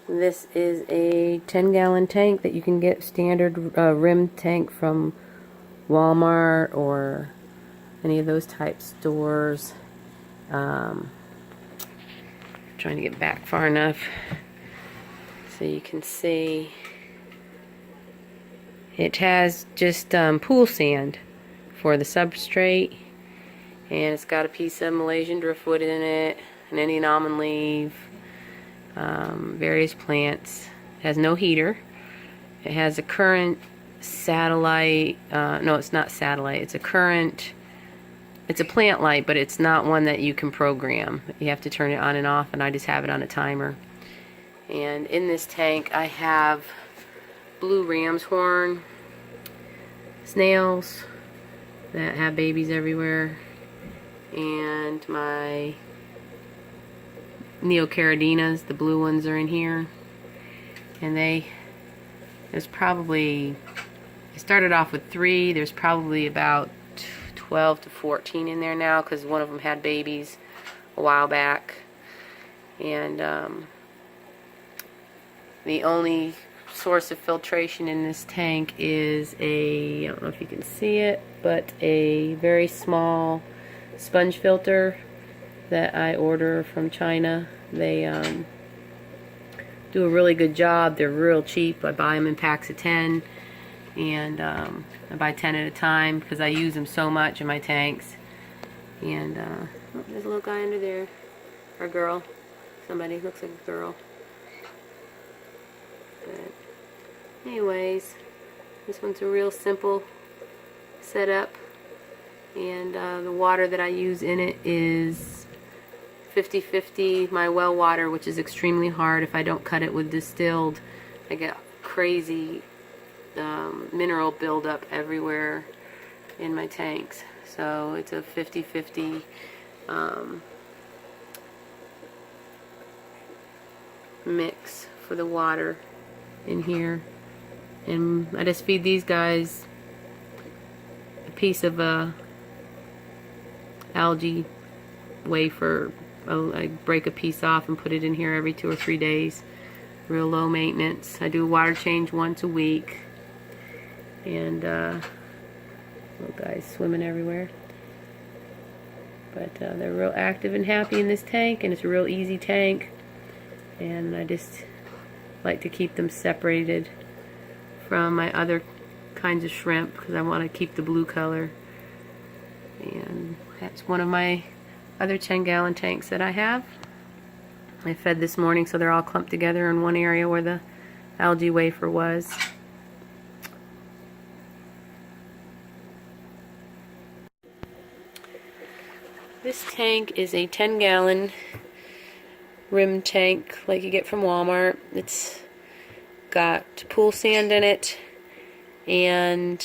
This is a 10-gallon tank that you can get standard rim tank from Walmart or any of those type stores. Trying to get back far enough so you can see. It has just pool sand for the substrate, and it's got a piece of Malaysian driftwood in it, an Indian almond leaf, various plants. It has no heater. It has a current satellite. No, it's not satellite. It's a current. It's a plant light, but it's not one that you can program. You have to turn it on and off, and I just have it on a timer. And in this tank, I have blue ram's horn snails that have babies everywhere, and my neocaradinas, the blue ones, are in here. And there's probably, I started off with 3. There's probably about 12 to 14 in there now, because one of them had babies a while back. And the only source of filtration in this tank is I don't know if you can see it, but a very small sponge filter that I order from China. They do a really good job. They're real cheap. I buy them in packs of 10, and I buy 10 at a time because I use them so much in my tanks. And oh, there's a little guy under there, or girl. Somebody looks like a girl. But anyways, this one's a real simple setup, and the water that I use in it is 50-50 my well water, which is extremely hard. If I don't cut it with distilled, I get crazy mineral buildup everywhere in my tanks. So it's a 50-50 mix for the water in here. And I just feed these guys a piece of algae wafer. I break a piece off and put it in here every 2 or 3 days. Real low maintenance. I do a water change once a week. And little guys swimming everywhere. But they're real active and happy in this tank, and it's a real easy tank. And I just like to keep them separated from my other kinds of shrimp because I want to keep the blue color. And that's one of my other 10-gallon tanks that I have. I fed this morning, so they're all clumped together in one area where the algae wafer was. This tank is a 10-gallon rim tank like you get from Walmart. It's got pool sand in it, and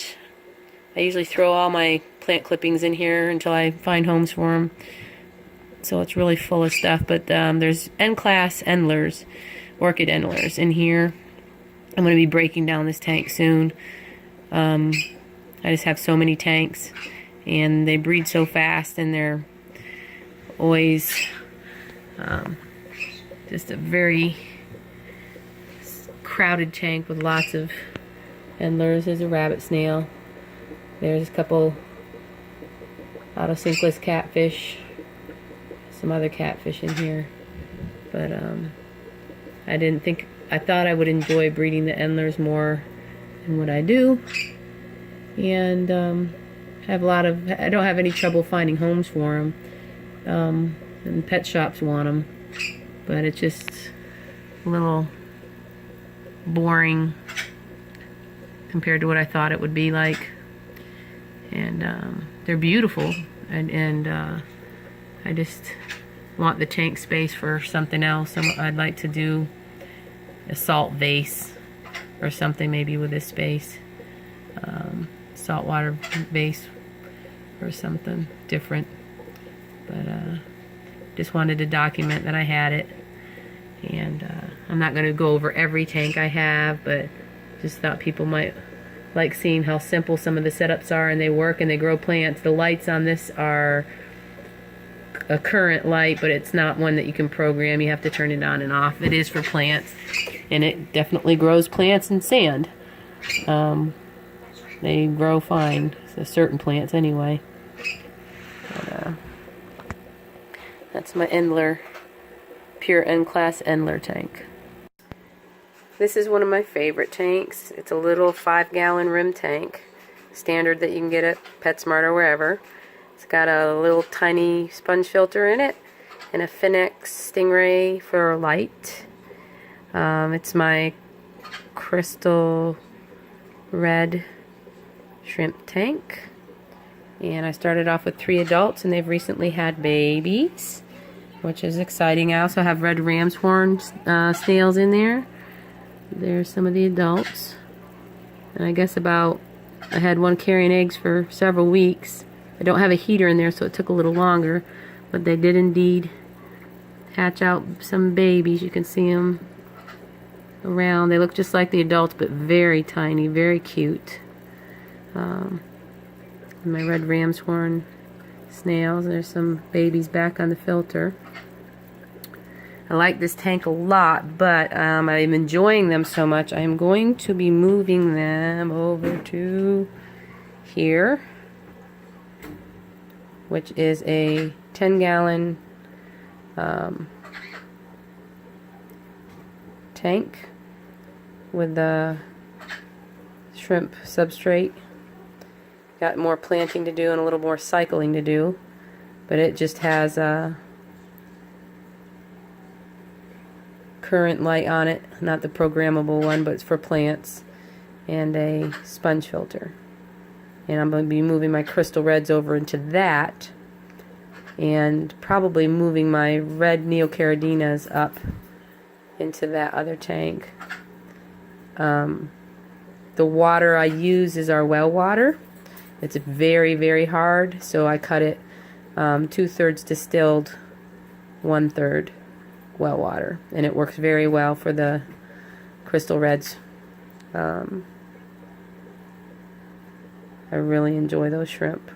I usually throw all my plant clippings in here until I find homes for them. So it's really full of stuff. But there's N-class endlers, orchid endlers in here. I'm going to be breaking down this tank soon. I just have so many tanks, and they breed so fast, and they're always just a very crowded tank with lots of endlers. There's a rabbit snail. There's a couple autocinkless catfish. Some other catfish in here. But I thought I would enjoy breeding the endlers more than what I do. And I don't have any trouble finding homes for them. And pet shops want them. But it's just a little boring compared to what I thought it would be like. And they're beautiful, and I just want the tank space for something else. I'd like to do a salt vase or something maybe with this space. Saltwater vase or something different. But just wanted to document that I had it. And I'm not going to go over every tank I have, but just thought people might like seeing how simple some of the setups are, and they work and they grow plants. The lights on this are a current light, but it's not one that you can program. You have to turn it on and off. It is for plants, and it definitely grows plants in sand. They grow fine, so certain plants anyway. But, that's my Endler, pure N-Class Endler tank. This is one of my favorite tanks. It's a little 5-gallon rim tank, standard that you can get at PetSmart or wherever. It's got a little tiny sponge filter in it and a Finex Stingray for light. It's my crystal red shrimp tank, and I started off with 3 adults, and they've recently had babies, which is exciting. I also have red ram's horn snails in there. There's some of the adults, and I guess I had one carrying eggs for several weeks. I don't have a heater in there, so it took a little longer, but they did indeed hatch out some babies. You can see them around. They look just like the adults, but very tiny, very cute. My red ram's horn snails. There's some babies back on the filter. I like this tank a lot, but I'm enjoying them so much, I'm going to be moving them over to here, which is a 10-gallon tank with the shrimp substrate. Got more planting to do and a little more cycling to do, but it just has a current light on it, not the programmable one, but it's for plants, and a sponge filter. And I'm going to be moving my crystal reds over into that, and probably moving my red neocaradinas up into that other tank. The water I use is our well water. It's very, very hard, so I cut it 2/3 distilled, 1/3 well water, and it works very well for the crystal reds. I really enjoy those shrimp.